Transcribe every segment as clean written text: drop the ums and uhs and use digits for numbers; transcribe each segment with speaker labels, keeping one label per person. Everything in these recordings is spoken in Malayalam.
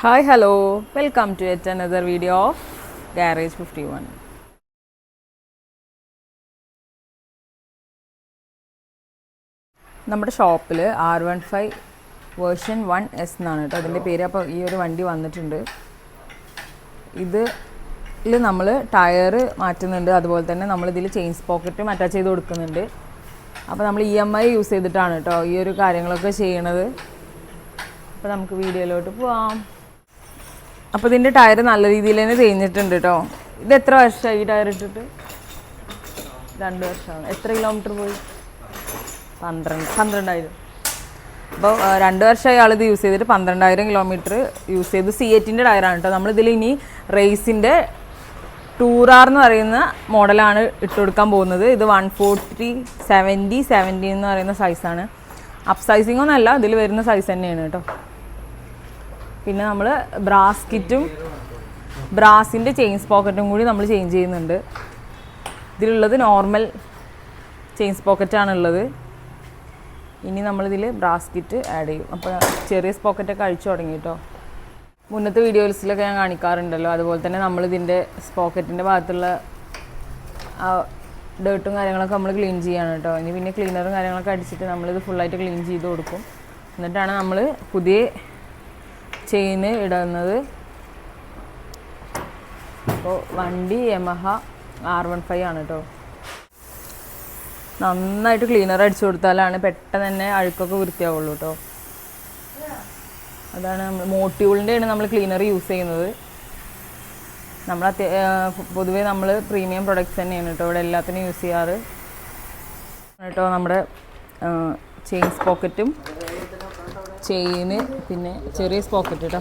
Speaker 1: Hi, hello, welcome to yet another video of Garage 51. നമ്മുടെ ഷോപ്പിൽ R15 വേർഷൻ 1S എന്നാണ് കേട്ടോ അതിൻ്റെ പേര്. അപ്പോൾ ഈ ഒരു വണ്ടി വന്നിട്ടുണ്ട്. ഇതിൽ നമ്മൾ ടയർ മാറ്റുന്നുണ്ട്, അതുപോലെ തന്നെ നമ്മളിതിൽ ചെയിൻ പോക്കറ്റും അറ്റാച്ച് ചെയ്ത് കൊടുക്കുന്നുണ്ട്. അപ്പോൾ നമ്മൾ EMI യൂസ് ചെയ്തിട്ടാണ് കേട്ടോ ഈ ഒരു കാര്യങ്ങളൊക്കെ ചെയ്യണത്. അപ്പോൾ നമുക്ക് വീഡിയോയിലോട്ട് പോവാം. അപ്പോൾ ഇതിൻ്റെ ടയർ നല്ല രീതിയിൽ തന്നെ തേഞ്ഞിട്ടുണ്ട് കേട്ടോ. ഇത് എത്ര വർഷമായി ഈ ടയർ ഇട്ടിട്ട്? 2 വർഷമാണ്. എത്ര കിലോമീറ്റർ പോയി? 12,000. അപ്പോൾ 2 വർഷമായി ആളിത് യൂസ് ചെയ്തിട്ട് 12,000 കിലോമീറ്റർ യൂസ് ചെയ്തു. C8ൻ്റെ ടയറാണ് കേട്ടോ. നമ്മളിതിൽ ഇനി റേസിൻ്റെ ടൂറാർ എന്ന് പറയുന്ന മോഡലാണ് ഇട്ട് കൊടുക്കാൻ പോകുന്നത്. ഇത് 140/70 എന്ന് പറയുന്ന സൈസാണ്. അപ്പ് സൈസിങ് ഒന്നല്ല, ഇതിൽ വരുന്ന സൈസ് തന്നെയാണ് കേട്ടോ. പിന്നെ നമ്മൾ ബ്രാസ് കിറ്റും ബ്രാസിൻ്റെ ചെയിൻസ് പോക്കറ്റും കൂടി നമ്മൾ ചേഞ്ച് ചെയ്യുന്നുണ്ട്. ഇതിലുള്ളത് നോർമൽ ചെയിൻസ് പോക്കറ്റാണുള്ളത്. ഇനി നമ്മളിതിൽ ബ്രാസ് കിറ്റ് ആഡ് ചെയ്യും. അപ്പോൾ ചെറിയ പോക്കറ്റൊക്കെ അഴിച്ചു തുടങ്ങി കേട്ടോ. മുന്നത്തെ വീഡിയോസിലൊക്കെ ഞാൻ കാണിക്കാറുണ്ടല്ലോ. അതുപോലെ തന്നെ നമ്മളിതിൻ്റെ പോക്കറ്റിൻ്റെ ഭാഗത്തുള്ള ഡേർട്ടും കാര്യങ്ങളൊക്കെ നമ്മൾ ക്ലീൻ ചെയ്യാണ് കേട്ടോ. ഇനി പിന്നെ ക്ലീനറും കാര്യങ്ങളൊക്കെ അടിച്ചിട്ട് നമ്മളിത് ഫുള്ളായിട്ട് ക്ലീൻ ചെയ്ത് കൊടുക്കും. എന്നിട്ടാണ് നമ്മൾ പുതിയ ചെയിന് ഇടുന്നത്. അപ്പോൾ വണ്ടി Yamaha R15 ആണ് കേട്ടോ. നന്നായിട്ട് ക്ലീനർ അടിച്ചു കൊടുത്താലാണ് പെട്ടെന്ന് തന്നെ അഴുക്കൊക്കെ വൃത്തിയാവുള്ളൂ കേട്ടോ. അതാണ് നമ്മൾ മോട്ടീവുളിൻ്റെയാണ് നമ്മൾ ക്ലീനർ യൂസ് ചെയ്യുന്നത്. നമ്മൾ പൊതുവേ നമ്മൾ പ്രീമിയം പ്രൊഡക്ട്സ് തന്നെയാണ് കേട്ടോ ഇവിടെ എല്ലാത്തിനും യൂസ് ചെയ്യാറ് കേട്ടോ. നമ്മുടെ ചെയിൻസ് പോക്കറ്റും ചെയിന്, പിന്നെ ചെറിയ പോക്കറ്റ് കേട്ടോ.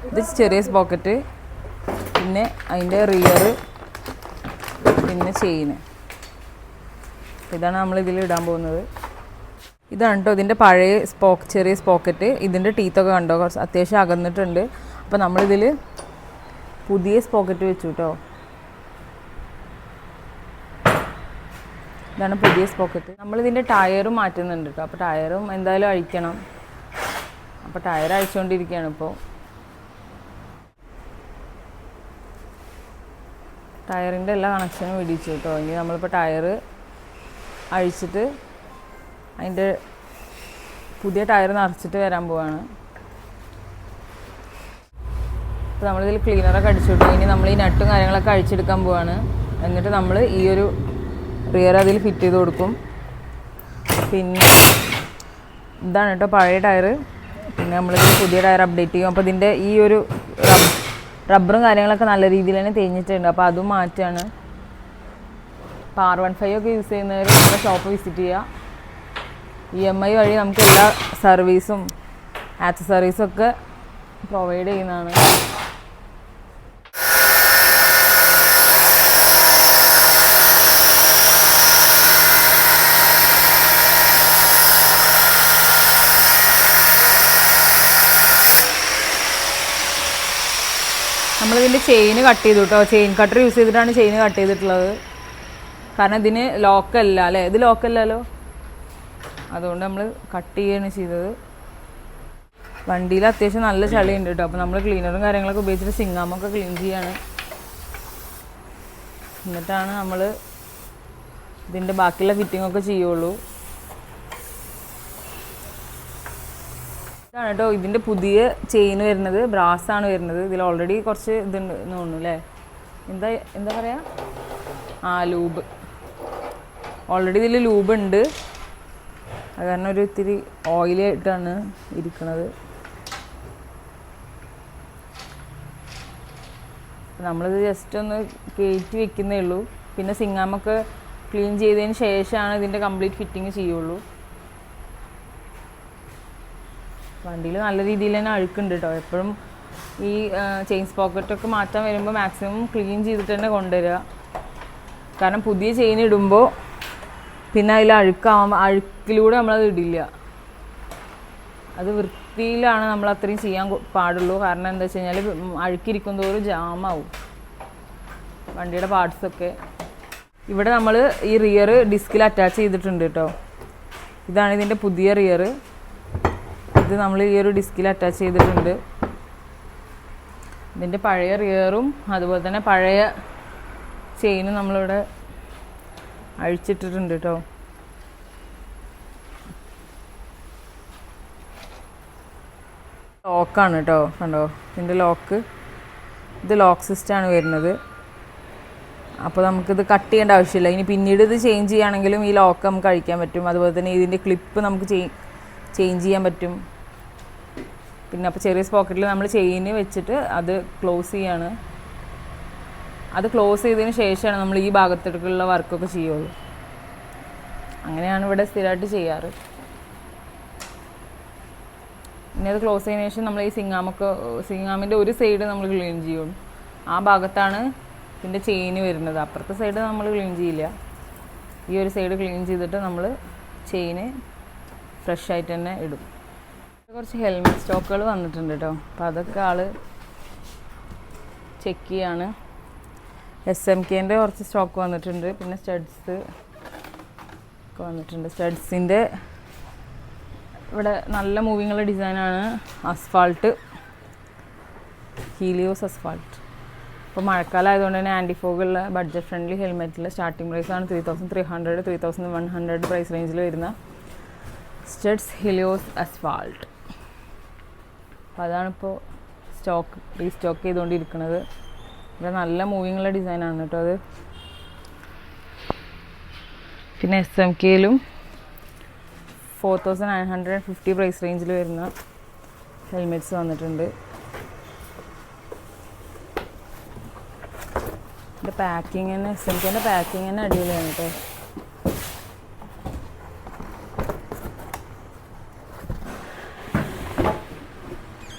Speaker 1: ഇത് ചെറിയ പോക്കറ്റ്, പിന്നെ അതിൻ്റെ റിയർ, പിന്നെ ചെയിന്. ഇതാണ് നമ്മൾ ഇതിൽ ഇടാൻ പോകുന്നത്. ഇതാണ് കേട്ടോ ഇതിൻ്റെ പഴയ ചെറിയ പോക്കറ്റ്. ഇതിൻ്റെ ടീത്തൊക്കെ കണ്ടോ, കുറച്ച് അത്യാവശ്യം അകന്നിട്ടുണ്ട്. അപ്പോൾ നമ്മളിതിൽ പുതിയ പോക്കറ്റ് വെച്ചു കേട്ടോ. ഇതാണ് പുതിയ പോക്കറ്റ്. നമ്മളിതിൻ്റെ ടയറും മാറ്റുന്നുണ്ട് കേട്ടോ. അപ്പോൾ ടയറും എന്തായാലും അഴിക്കണം. അപ്പോൾ ടയർ അഴിച്ചുകൊണ്ടിരിക്കുകയാണ് ഇപ്പോൾ. ടയറിൻ്റെ എല്ലാ കണക്ഷനും ഇടിച്ചു കേട്ടോ. ഇനി നമ്മളിപ്പോൾ ടയർ അഴിച്ചിട്ട് അതിൻ്റെ പുതിയ ടയർ നിറച്ചിട്ട് വരാൻ പോവാണ്. അപ്പോൾ നമ്മളിതിൽ ക്ലീനറൊക്കെ അടിച്ചു കിട്ടും. ഇനി നമ്മൾ ഈ നട്ടും കാര്യങ്ങളൊക്കെ അഴിച്ചെടുക്കാൻ പോവാണ്. എന്നിട്ട് നമ്മൾ ഈ ഒരു റിയർ അതിൽ ഫിറ്റ് ചെയ്ത് കൊടുക്കും. പിന്നെ ഇതാണ് കേട്ടോ പഴയ ടയർ. പിന്നെ നമ്മളിത് പുതിയ ടയർ അപ്ഡേറ്റ് ചെയ്യും. അപ്പോൾ ഇതിൻ്റെ ഈ ഒരു റബ്ബറും കാര്യങ്ങളൊക്കെ നല്ല രീതിയിൽ തന്നെ തേഞ്ഞിട്ടുണ്ട്. അപ്പോൾ അതും മാറ്റാണ്. അപ്പോൾ R15 ഒക്കെ യൂസ് ചെയ്യുന്നവർ നമ്മുടെ ഷോപ്പ് വിസിറ്റ് ചെയ്യുക. EMI വഴി നമുക്ക് എല്ലാ സർവീസും ആക്സസറീസും ഒക്കെ പ്രൊവൈഡ് ചെയ്യുന്നതാണ്. നമ്മളിതിൻ്റെ ചെയിന് കട്ട് ചെയ്തു കേട്ടോ. ചെയിൻ കട്ടർ യൂസ് ചെയ്തിട്ടാണ് ചെയിന് കട്ട് ചെയ്തിട്ടുള്ളത്. കാരണം ഇതിന് ലോക്കല്ല അല്ലേ, ഇത് ലോക്കല്ലല്ലോ. അതുകൊണ്ട് നമ്മൾ കട്ട് ചെയ്യുകയാണ് ചെയ്തത്. വണ്ടിയിൽ അത്യാവശ്യം നല്ല ചളിയുണ്ട് കേട്ടോ. അപ്പോൾ നമ്മൾ ക്ലീനറും കാര്യങ്ങളൊക്കെ ഉപയോഗിച്ചിട്ട് സിങ്ങാമൊക്കെ ക്ലീൻ ചെയ്യാണ്. എന്നിട്ടാണ് നമ്മൾ ഇതിൻ്റെ ബാക്കിയുള്ള ഫിറ്റിങ്ങൊക്കെ ചെയ്യുള്ളൂ. ഇതാണ് കേട്ടോ ഇതിൻ്റെ പുതിയ ചെയിൻ വരുന്നത്. ബ്രാസാണ് വരുന്നത്. ഇതിൽ ഓൾറെഡി കുറച്ച് ഇതുണ്ട് എന്ന് തോന്നുന്നു അല്ലേ. എന്താ പറയുക, ലൂബ്. ഓൾറെഡി ഇതിൽ ലൂബ് ഉണ്ട്. അത് കാരണം ഒരു ഇത്തിരി ഓയിലായിട്ടാണ് ഇരിക്കുന്നത്. നമ്മളിത് ജസ്റ്റ് ഒന്ന് കയറ്റി വെക്കുന്നേ ഉള്ളൂ. പിന്നെ സിങ്ങാമൊക്കെ ക്ലീൻ ചെയ്തതിന് ശേഷമാണ് ഇതിൻ്റെ കംപ്ലീറ്റ് ഫിറ്റിങ് ചെയ്യുള്ളൂ. വണ്ടിയിൽ നല്ല രീതിയിൽ തന്നെ അഴുക്കുണ്ട് കേട്ടോ. എപ്പോഴും ഈ ചെയിൻസ് പോക്കറ്റൊക്കെ മാറ്റാൻ വരുമ്പോൾ മാക്സിമം ക്ലീൻ ചെയ്തിട്ട് തന്നെ കൊണ്ടുവരിക. കാരണം പുതിയ ചെയിൻ ഇടുമ്പോൾ പിന്നെ അതിൽ അഴുക്കിലൂടെ നമ്മളത് ഇടില്ല. അത് വൃത്തിയിലാണ് നമ്മൾ അത്രയും ചെയ്യാൻ പാടുള്ളൂ. കാരണം എന്താ വെച്ച് കഴിഞ്ഞാൽ അഴുക്കിരിക്കും തോറും ജാമാവും വണ്ടിയുടെ പാർട്സൊക്കെ. ഇവിടെ നമ്മൾ ഈ റിയർ ഡിസ്കിൽ അറ്റാച്ച് ചെയ്തിട്ടുണ്ട് കേട്ടോ. ഇതാണ് ഇതിൻ്റെ പുതിയ റിയർ. ഇത് നമ്മൾ ഈ ഒരു ഡിസ്കിൽ അറ്റാച്ച് ചെയ്തിട്ടുണ്ട്. ഇതിൻ്റെ പഴയ റിയറും അതുപോലെ തന്നെ പഴയ ചെയിനും നമ്മളിവിടെ അഴിച്ചിട്ടിട്ടുണ്ട് കേട്ടോ. ലോക്കാണ് കേട്ടോ, കണ്ടോ ഇതിൻ്റെ ലോക്ക്. ഇത് ലോക്ക് സിസ്റ്റമാണ് വരുന്നത്. അപ്പോൾ നമുക്കിത് കട്ട് ചെയ്യേണ്ട ആവശ്യമില്ല. ഇനി പിന്നീട് ഇത് ചേഞ്ച് ചെയ്യുകയാണെങ്കിലും ഈ ലോക്ക് നമുക്ക് അഴിക്കാൻ പറ്റും. അതുപോലെ തന്നെ ഇതിൻ്റെ ക്ലിപ്പ് നമുക്ക് ചേഞ്ച് ചെയ്യാൻ പറ്റും. പിന്നെ അപ്പോൾ ചെറിയ പോക്കറ്റിൽ നമ്മൾ ചെയിന് വെച്ചിട്ട് അത് ക്ലോസ് ചെയ്യാണ്. അത് ക്ലോസ് ചെയ്തതിന് ശേഷമാണ് നമ്മൾ ഈ ഭാഗത്തേക്കുള്ള വർക്കൊക്കെ ചെയ്യുള്ളൂ. അങ്ങനെയാണ് ഇവിടെ സ്ഥിരമായിട്ട് ചെയ്യാറ്. ഇനി അത് ക്ലോസ് ചെയ്തതിന് ശേഷം നമ്മൾ ഈ സിങ്ങാമിൻ്റെ ഒരു സൈഡ് നമ്മൾ ക്ലീൻ ചെയ്യും. ആ ഭാഗത്താണ് ഇതിൻ്റെ ചെയിന് വരുന്നത്. അപ്പുറത്തെ സൈഡ് നമ്മൾ ക്ലീൻ ചെയ്യില്ല. ഈ ഒരു സൈഡ് ക്ലീൻ ചെയ്തിട്ട് നമ്മൾ ചെയിന് ഫ്രഷ് ആയിട്ട് തന്നെ ഇടും. കുറച്ച് ഹെൽമെറ്റ് സ്റ്റോക്കുകൾ വന്നിട്ടുണ്ട് കേട്ടോ. അപ്പോൾ അതൊക്കെ ആൾ ചെക്ക് ചെയ്യാണ്. SMKൻ്റെ കുറച്ച് സ്റ്റോക്ക് വന്നിട്ടുണ്ട്. പിന്നെ സ്റ്റഡ്സ് ഒക്കെ വന്നിട്ടുണ്ട്. സ്റ്റഡ്സിൻ്റെ ഇവിടെ നല്ല മൂവിങ്ങുള്ള ഡിസൈനാണ്. Asphalt, Helios asphalt. അപ്പോൾ മഴക്കാലം ആയതുകൊണ്ട് തന്നെ ആൻറ്റിഫോഗുള്ള ബഡ്ജറ്റ് ഫ്രണ്ട്ലി ഹെൽമെറ്റിൽ സ്റ്റാർട്ടിംഗ് പ്രൈസാണ് 3300, 3100 പ്രൈസ് റേഞ്ചിൽ വരുന്ന സ്റ്റഡ്സ് ഹീലിയോസ് അസ്ഫാൾട്ട്. അപ്പോൾ അതാണിപ്പോൾ റീസ്റ്റോക്ക് ചെയ്തുകൊണ്ടിരിക്കുന്നത്. ഇവിടെ നല്ല മൂവിങ്ങുള്ള ഡിസൈനാണ് കേട്ടോ അത്. പിന്നെ SMKയിലും 4950 പ്രൈസ് റേഞ്ചിൽ വരുന്ന ഹെൽമെറ്റ്സ് വന്നിട്ടുണ്ട്. ഇതിൻ്റെ പാക്കിങ് തന്നെ SMKൻ്റെ പാക്കിങ് തന്നെ അടിപൊളിയാണ് കേട്ടോ.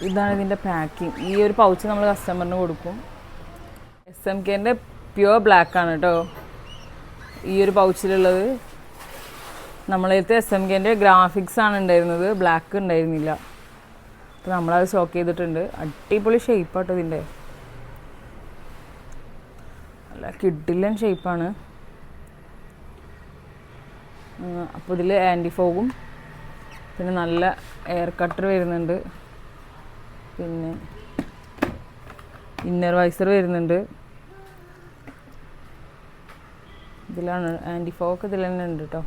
Speaker 1: ഇതാണ് ഇതിൻ്റെ പാക്കിങ്. ഈ ഒരു പൗച്ച് നമ്മൾ കസ്റ്റമറിന് കൊടുക്കും. SMKൻ്റെ പ്യുവർ ബ്ലാക്ക് ആണ് കേട്ടോ ഈ ഒരു പൗച്ചിലുള്ളത്. നമ്മളടുത്ത് SMKൻ്റെ ഗ്രാഫിക്സ് ആണ് ഉണ്ടായിരുന്നത്, ബ്ലാക്ക് ഉണ്ടായിരുന്നില്ല. അപ്പോൾ നമ്മളത് സ്റ്റോക്ക് ചെയ്തിട്ടുണ്ട്. അടിപൊളി ഷേപ്പാട്ടോ ഇതിൻ്റെ, നല്ല കിഡിലൻ ഷേപ്പാണ്. അപ്പോൾ ഇതിൽ ആൻറ്റിഫോഗും പിന്നെ നല്ല എയർ കട്ടർ വരുന്നുണ്ട്. പിന്നെ ഇന്നർ വൈസർ വരുന്നുണ്ട്. ഇതിലാണ് ആൻറ്റിഫോഗ്, ഇതിൽ തന്നെ ഉണ്ട് കേട്ടോ.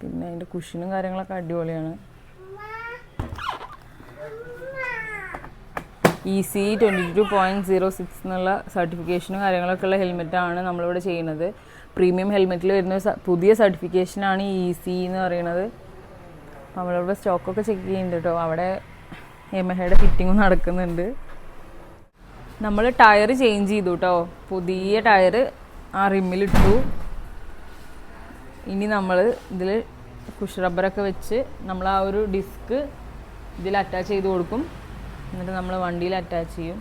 Speaker 1: പിന്നെ അതിൻ്റെ കുഷനും കാര്യങ്ങളൊക്കെ അടിപൊളിയാണ്. EC 22.06 എന്നുള്ള സർട്ടിഫിക്കേഷനും കാര്യങ്ങളൊക്കെ ഉള്ള ഹെൽമെറ്റാണ് നമ്മളിവിടെ ചെയ്യുന്നത്. പ്രീമിയം ഹെൽമെറ്റിൽ വരുന്ന പുതിയ സർട്ടിഫിക്കേഷനാണ് ഈ EC എന്ന് പറയുന്നത്. നമ്മളിവിടെ സ്റ്റോക്കൊക്കെ ചെക്ക് ചെയ്യുന്നുണ്ട് കേട്ടോ. അവിടെ യമഹയുടെ ഫിറ്റിങ്ങും നടക്കുന്നുണ്ട്. നമ്മൾ ടയർ ചേഞ്ച് ചെയ്തു കേട്ടോ. പുതിയ ടയർ ആ റിമ്മിലിട്ടു. ഇനി നമ്മൾ ഇതിൽ കുഷ് റബ്ബറൊക്കെ വെച്ച് നമ്മൾ ആ ഒരു ഡിസ്ക് ഇതിൽ അറ്റാച്ച് ചെയ്ത് കൊടുക്കും. എന്നിട്ട് നമ്മൾ വണ്ടിയിൽ അറ്റാച്ച് ചെയ്യും.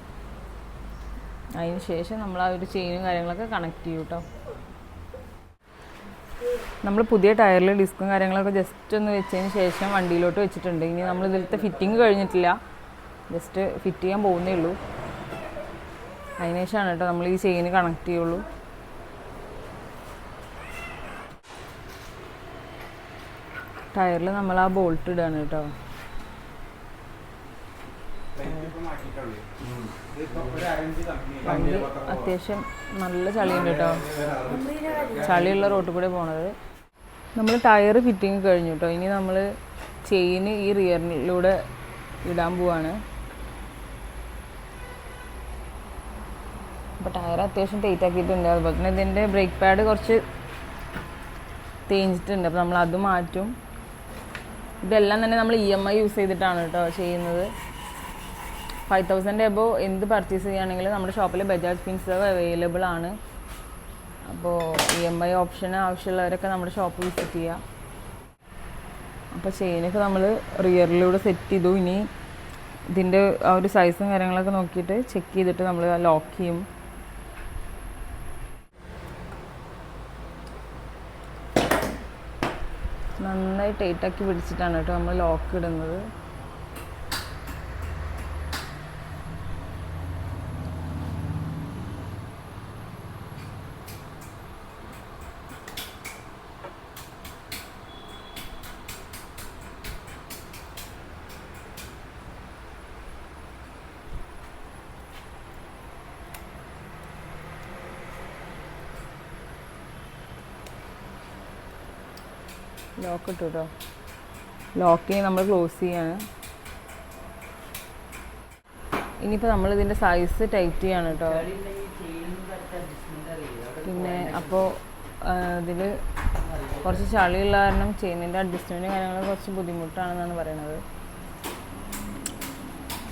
Speaker 1: അതിന് ശേഷം നമ്മൾ ആ ഒരു ചെയിനും കാര്യങ്ങളൊക്കെ കണക്ട് ചെയ്യും കേട്ടോ. നമ്മൾ പുതിയ ടയറിൽ ഡിസ്കും കാര്യങ്ങളൊക്കെ ജസ്റ്റ് ഒന്ന് വെച്ചതിന് ശേഷം വണ്ടിയിലോട്ട് വെച്ചിട്ടുണ്ട്. ഇനി നമ്മൾ ഇതിലത്തെ ഫിറ്റിങ് കഴിഞ്ഞിട്ടില്ല, ജസ്റ്റ് ഫിറ്റ് ചെയ്യാൻ പോകുന്നേ ഉള്ളൂ. അതിന് ശേഷമാണ് കേട്ടോ നമ്മൾ ഈ ചെയിന് കണക്ട് ചെയ്യുള്ളൂ. ടയറിൽ നമ്മൾ ആ ബോൾട്ട് ഇടാണ് കേട്ടോ. വണ്ടി അത്യാവശ്യം നല്ല ചളിയുണ്ട് കേട്ടോ. ചളിയുള്ള റോട്ടിൽ കൂടെ പോണത്. നമ്മൾ ടയർ ഫിറ്റിങ് കഴിഞ്ഞു കേട്ടോ. ഇനി നമ്മൾ ചെയിന് ഈ റിയറിലൂടെ ഇടാൻ പോവാണ്. അപ്പോൾ ടയർ അത്യാവശ്യം ടൈറ്റ് ആക്കിയിട്ടുണ്ട്. അതുപോലെ തന്നെ ഇതിൻ്റെ ബ്രേക്ക് പാഡ് കുറച്ച് തേഞ്ഞിട്ടുണ്ട്. അപ്പോൾ നമ്മൾ അത് മാറ്റും. ഇതെല്ലാം തന്നെ നമ്മൾ EMI യൂസ് ചെയ്തിട്ടാണ് കേട്ടോ ചെയ്യുന്നത്. 5000 എബോ എന്ത് പർച്ചേസ് ചെയ്യുകയാണെങ്കിലും നമ്മുടെ ഷോപ്പിൽ ബജാജ് ഫിൻസ് അവൈലബിൾ ആണ്. അപ്പോൾ EMI ഓപ്ഷൻ ആവശ്യമുള്ളവരൊക്കെ നമ്മുടെ ഷോപ്പ് വിസിറ്റ് ചെയ്യുക. അപ്പോൾ ചെയിനൊക്കെ നമ്മൾ റിയറിലൂടെ സെറ്റ് ചെയ്തു. ഇനി ഇതിൻ്റെ ആ ഒരു സൈസും കാര്യങ്ങളൊക്കെ നോക്കിയിട്ട് ചെക്ക് ചെയ്തിട്ട് നമ്മൾ ലോക്ക് ചെയ്യും. നന്നായി ടൈറ്റാക്കി പിടിച്ചിട്ടാണ് കേട്ടോ നമ്മൾ ലോക്ക് ഇടുന്നത്. ലോക്ക് ഇട്ടു കേട്ടോ. ലോക്ക് നമ്മൾ ക്ലോസ് ചെയ്യാണ്. ഇനിയിപ്പോൾ നമ്മളിതിൻ്റെ സൈസ് ടൈറ്റ് ചെയ്യാണ് കേട്ടോ. പിന്നെ അപ്പോൾ ഇതിൽ കുറച്ച് ചളിയുള്ള കാരണം ചെയിനിൻ്റെ അഡ്ജസ്റ്റ്മെൻറ്റ് കാര്യങ്ങൾ കുറച്ച് ബുദ്ധിമുട്ടാണെന്നാണ് പറയണത്.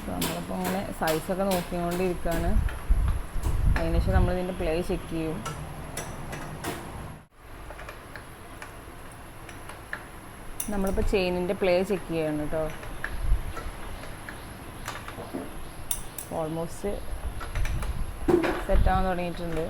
Speaker 1: നമ്മളിപ്പോൾ അങ്ങനെ സൈസൊക്കെ നോക്കിക്കൊണ്ടിരിക്കുകയാണ്. അതിനുശേഷം നമ്മളിതിൻ്റെ പ്ലേ ചെക്ക് ചെയ്യും. നമ്മളിപ്പോൾ ചെയിനിൻ്റെ പ്ലേ ചെക്ക് ചെയ്യാണ് കേട്ടോ. ഓൾമോസ്റ്റ് സെറ്റാകാൻ തുടങ്ങിയിട്ടുണ്ട്.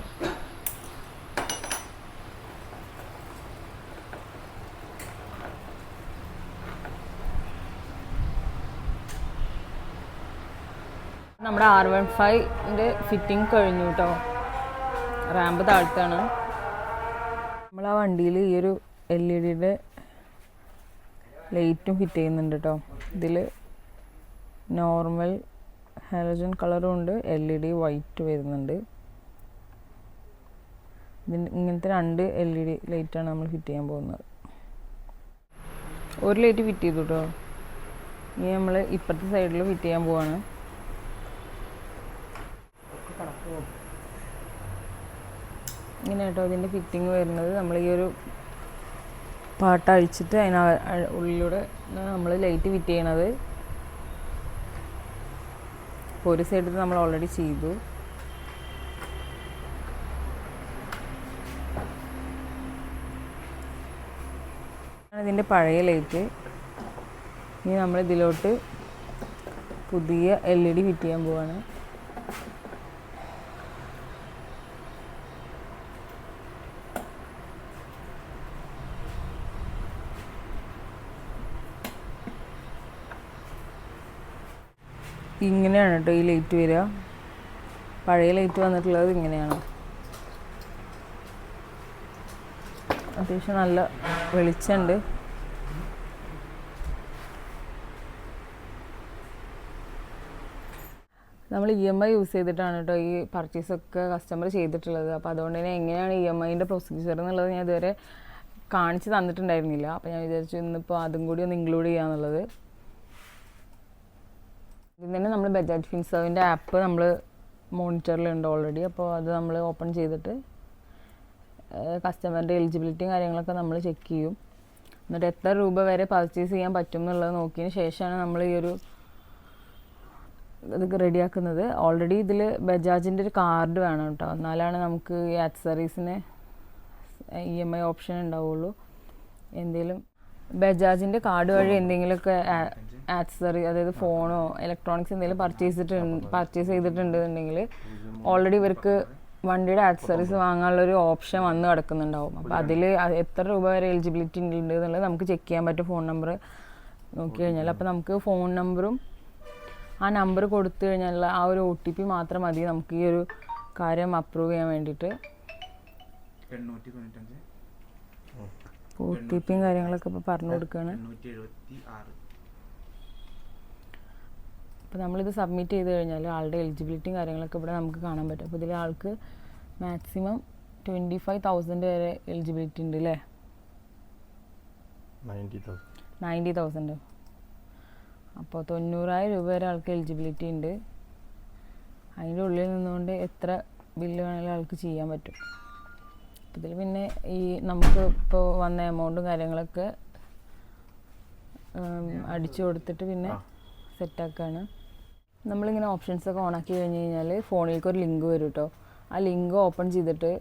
Speaker 1: നമ്മുടെ R15ൻ്റെ ഫിറ്റിംഗ് കഴിഞ്ഞു കേട്ടോ. റാമ്പ് താഴ്ത്താണ്. നമ്മൾ ആ വണ്ടിയിൽ ഈ ഒരു LED ലൈറ്റും ഫിറ്റ് ചെയ്യുന്നുണ്ട് കേട്ടോ. ഇതിൽ നോർമൽ ഹാലജൻ കളറും ഉണ്ട്, LED വൈറ്റ് വരുന്നുണ്ട്. ഇങ്ങനത്തെ 2 LED ലൈറ്റാണ് നമ്മൾ ഫിറ്റ് ചെയ്യാൻ പോകുന്നത്. ഒരു ലൈറ്റ് ഫിറ്റ് ചെയ്തു കേട്ടോ. ഇനി നമ്മൾ ഇപ്പുറത്തെ സൈഡിൽ ഫിറ്റ് ചെയ്യാൻ പോവാണ്. ഇങ്ങനെ കേട്ടോ ഇതിൻ്റെ ഫിറ്റിങ് വരുന്നത്. നമ്മൾ ഈ ഒരു പാട്ട് അഴിച്ചിട്ട് ഉള്ളിലൂടെ നമ്മൾ ലൈറ്റ് ഫിറ്റ് ചെയ്യണത്. ഇപ്പോൾ ഒരു സൈഡിൽ നമ്മൾ ഓൾറെഡി ചെയ്തു. ഇതിൻ്റെ പഴയ ലൈറ്റ്. ഇനി നമ്മൾ ഇതിലോട്ട് പുതിയ LED ഫിറ്റ് ചെയ്യാൻ പോവാണ്. ഇങ്ങനെയാണ് കേട്ടോ ഈ ലൈറ്റ് വരിക. പഴയ ലൈറ്റ് വന്നിട്ടുള്ളത് ഇങ്ങനെയാണ്. അത്യാവശ്യം നല്ല വെളിച്ചമുണ്ട്. നമ്മൾ EMI യൂസ് ചെയ്തിട്ടാണ് കേട്ടോ ഈ പർച്ചേസൊക്കെ കസ്റ്റമർ ചെയ്തിട്ടുള്ളത്. അപ്പോൾ അതുകൊണ്ട് തന്നെ എങ്ങനെയാണ് EMIൻ്റെ പ്രൊസീജിയർ എന്നുള്ളത് ഞാൻ ഇതുവരെ കാണിച്ച് തന്നിട്ടുണ്ടായിരുന്നില്ല. അപ്പോൾ ഞാൻ വിചാരിച്ചു ഇന്നിപ്പോൾ അതും കൂടി ഒന്ന് ഇൻക്ലൂഡ് ചെയ്യാന്നുള്ളത്. ഇതിന് തന്നെ നമ്മൾ ബജാജ് ഫിൻസർവിൻ്റെ ആപ്പ് നമ്മൾ മോണിറ്ററിലുണ്ട് ഓൾറെഡി. അപ്പോൾ അത് നമ്മൾ ഓപ്പൺ ചെയ്തിട്ട് കസ്റ്റമറിൻ്റെ എലിജിബിലിറ്റിയും കാര്യങ്ങളൊക്കെ നമ്മൾ ചെക്ക് ചെയ്യും. എന്നിട്ട് എത്ര രൂപ വരെ പർച്ചേസ് ചെയ്യാൻ പറ്റും എന്നുള്ളത് നോക്കിയതിന് ശേഷമാണ് നമ്മൾ ഈ ഒരു ഇത് റെഡിയാക്കുന്നത്. ഓൾറെഡി ഇതിൽ ബജാജിൻ്റെ ഒരു കാർഡ് വേണം കേട്ടോ. എന്നാലാണ് നമുക്ക് ഈ ആക്സസറീസിന് EMI ഓപ്ഷൻ ഉണ്ടാവുള്ളൂ. എന്തെങ്കിലും ബജാജിൻ്റെ കാർഡ് വഴി എന്തെങ്കിലുമൊക്കെ ആക്സസറി, അതായത് ഫോണോ ഇലക്ട്രോണിക്സ് എന്തെങ്കിലും പർച്ചേസ് ചെയ്തിട്ടുണ്ടെന്നുണ്ടെങ്കിൽ ഓൾറെഡി ഇവർക്ക് വണ്ടിയുടെ ആക്സസറീസ് വാങ്ങാനുള്ളൊരു ഓപ്ഷൻ വന്ന് കിടക്കുന്നുണ്ടാവും. അപ്പോൾ അതിൽ എത്ര രൂപ വരെ എലിജിബിലിറ്റി ഉണ്ട് എന്നുള്ളത് നമുക്ക് ചെക്ക് ചെയ്യാൻ പറ്റും ഫോൺ നമ്പർ നോക്കി കഴിഞ്ഞാൽ. അപ്പോൾ നമുക്ക് ഫോൺ നമ്പറും ആ നമ്പർ കൊടുത്തു കഴിഞ്ഞാൽ ആ ഒരു OTP മാത്രം മതി നമുക്ക് ഈ ഒരു കാര്യം അപ്രൂവ് ചെയ്യാൻ വേണ്ടിയിട്ട്. OTPയും കാര്യങ്ങളൊക്കെ ഇപ്പോൾ പറഞ്ഞു കൊടുക്കുകയാണ്. അപ്പോൾ നമ്മളിത് സബ്മിറ്റ് ചെയ്ത് കഴിഞ്ഞാൽ ആളുടെ എലിജിബിലിറ്റിയും കാര്യങ്ങളൊക്കെ ഇവിടെ നമുക്ക് കാണാൻ പറ്റും. അപ്പോൾ ഇതിൽ ആൾക്ക് മാക്സിമം 25,000 വരെ എലിജിബിലിറ്റി ഉണ്ട് അല്ലേ? 90,000. അപ്പോൾ 90,000 രൂപ വരെ ആൾക്ക് എലിജിബിലിറ്റി ഉണ്ട്. അതിൻ്റെ ഉള്ളിൽ നിന്നുകൊണ്ട് എത്ര ബില്ല് വേണമെങ്കിലും ആൾക്ക് ചെയ്യാൻ പറ്റും. ഇതിൽ പിന്നെ ഈ നമുക്ക് ഇപ്പോൾ വന്ന എമൗണ്ടും കാര്യങ്ങളൊക്കെ അടിച്ചു കൊടുത്തിട്ട് പിന്നെ സെറ്റാക്കുകയാണ്. നമ്മളിങ്ങനെ ഓപ്ഷൻസൊക്കെ ഓണാക്കി കഴിഞ്ഞ് കഴിഞ്ഞാൽ ഫോണിലേക്ക് ഒരു ലിങ്ക് വരും കേട്ടോ. ആ ലിങ്ക് ഓപ്പൺ ചെയ്തിട്ട്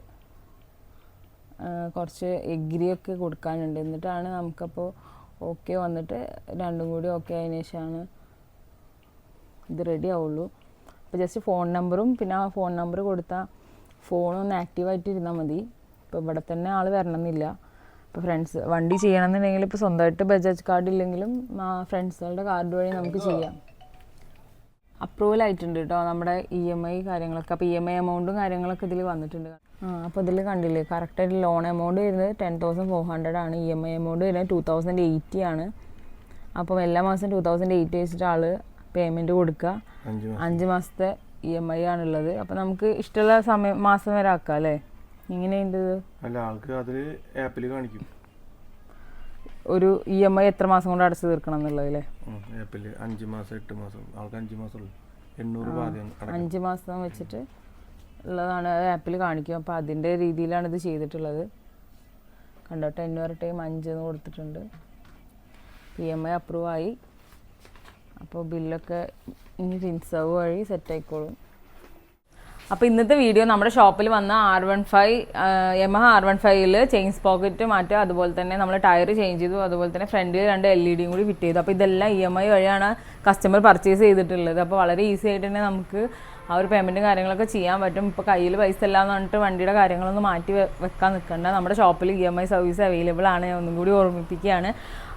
Speaker 1: കുറച്ച് എഗ്രിയൊക്കെ കൊടുക്കാനുണ്ട്. എന്നിട്ടാണ് നമുക്കപ്പോൾ ഓക്കെ വന്നിട്ട് രണ്ടും കൂടി ഓക്കെ ആയതിനു ശേഷമാണ് ഇത് റെഡി ആവുള്ളൂ. അപ്പോൾ ജസ്റ്റ് ഫോൺ നമ്പറും പിന്നെ ആ ഫോൺ നമ്പർ കൊടുത്താൽ ഫോണൊന്ന് ആക്റ്റീവായിട്ട് ഇരുന്നാൽ മതി. ഇപ്പോൾ ഇവിടെ തന്നെ ആൾ വരണമെന്നില്ല. ഇപ്പോൾ ഫ്രണ്ട്സ് വണ്ടി ചെയ്യണമെന്നുണ്ടെങ്കിൽ ഇപ്പോൾ സ്വന്തമായിട്ട് ബജാജ് കാർഡ് ഇല്ലെങ്കിലും ഫ്രണ്ട്സുകളുടെ കാർഡ് വഴി നമുക്ക് ചെയ്യാം. അപ്രൂവൽ ആയിട്ടുണ്ട് കേട്ടോ നമ്മുടെ EMI കാര്യങ്ങളൊക്കെ. അപ്പോൾ EMI എമൗണ്ടും കാര്യങ്ങളൊക്കെ ഇതിൽ വന്നിട്ടുണ്ട്. അപ്പോൾ ഇതിൽ കണ്ടില്ലേ കറക്റ്റായിട്ട് ലോൺ എമൗണ്ട് വരുന്നത് 10,400 ആണ്. EMI എമൗണ്ട് വരുന്നത് 2,080 ആണ്. അപ്പം എല്ലാ മാസം 2,080 വെച്ചിട്ട് ആൾ പേയ്മെൻറ്റ് കൊടുക്കുക. 5 മാസത്തെ EMI ആണുള്ളത്. അപ്പോൾ നമുക്ക് ഇഷ്ടമുള്ള മാസം വരെ ആക്കാം അല്ലേ? ഇങ്ങനെയുണ്ട്.
Speaker 2: അല്ല ആൾക്ക് അതിൽ ആപ്പിൽ കാണിക്കും.
Speaker 1: ഒരു EMI എത്ര മാസം കൊണ്ട് അടച്ചു തീർക്കണം എന്നുള്ളതല്ലേ?
Speaker 2: ആപ്പിൽ 5 മാസം 8 മാസം ആൾക്ക് 5 മാസം 800 രൂപ ആദ്യം
Speaker 1: 5 മാസം വെച്ചിട്ട് ഉള്ളതാണ് ആപ്പിൽ കാണിക്കും. അപ്പോൾ അതിൻ്റെ രീതിയിലാണ് ഇത് ചെയ്തിട്ടുള്ളത്. കണ്ടോ 10 ടൈം 5 എന്ന് കൊടുത്തിട്ടുണ്ട്. EMI അപ്രൂവ് ആയി. അപ്പോൾ ബില്ലൊക്കെ ഇനി റിൻസർവ് വഴി സെറ്റ് ആയിക്കോളും. അപ്പോൾ ഇന്നത്തെ വീഡിയോ നമ്മുടെ ഷോപ്പിൽ വന്ന R15 യമഹ R15ൽ ചെയിൻ സ്പോക്കറ്റ് മാറ്റുക, അതുപോലെ തന്നെ നമ്മൾ ടയർ ചേഞ്ച് ചെയ്തു, അതുപോലെ തന്നെ ഫ്രണ്ടിൽ 2 LED കൂടി ഫിറ്റ് ചെയ്തു. അപ്പോൾ ഇതെല്ലാം EMI വഴിയാണ് കസ്റ്റമർ പർച്ചേസ് ചെയ്തിട്ടുള്ളത്. അപ്പോൾ വളരെ ഈസി ആയിട്ട് തന്നെ നമുക്ക് ആ ഒരു പേയ്മെൻറ്റും കാര്യങ്ങളൊക്കെ ചെയ്യാൻ പറ്റും. ഇപ്പോൾ കയ്യിൽ പൈസ ഇല്ല എന്ന് പറഞ്ഞിട്ട് വണ്ടിയുടെ കാര്യങ്ങളൊന്നും മാറ്റി വെക്കാൻ നിൽക്കണ്ട. നമ്മുടെ ഷോപ്പിൽ EMI സർവീസ് അവൈലബിൾ ആണ്, ഒന്നും കൂടി ഓർമ്മിപ്പിക്കുകയാണ്.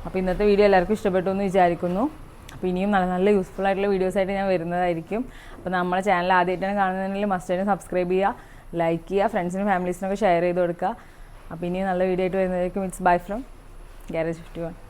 Speaker 1: അപ്പോൾ ഇന്നത്തെ വീഡിയോ എല്ലാവർക്കും ഇഷ്ടപ്പെട്ടു എന്ന് വിചാരിക്കുന്നു. അപ്പോൾ ഇനിയും നല്ല നല്ല യൂസ്ഫുൾ ആയിട്ടുള്ള വീഡിയോസായിട്ട് ഞാൻ വരുന്നതായിരിക്കും. അപ്പോൾ നമ്മുടെ ചാനൽ ആദ്യമായിട്ടാണ് കാണുന്നതെങ്കിൽ മസ്റ്റായിട്ട് സബ്സ്ക്രൈബ് ചെയ്യുക, ലൈക്ക് ചെയ്യുക, ഫ്രണ്ട്സിനും ഫാമിലീസിനൊക്കെ ഷെയർ ചെയ്ത് കൊടുക്കുക. അപ്പോൾ ഇനിയും നല്ല വീഡിയോ ആയിട്ട് വരുന്നതായിരിക്കും. It's bye from garage 51.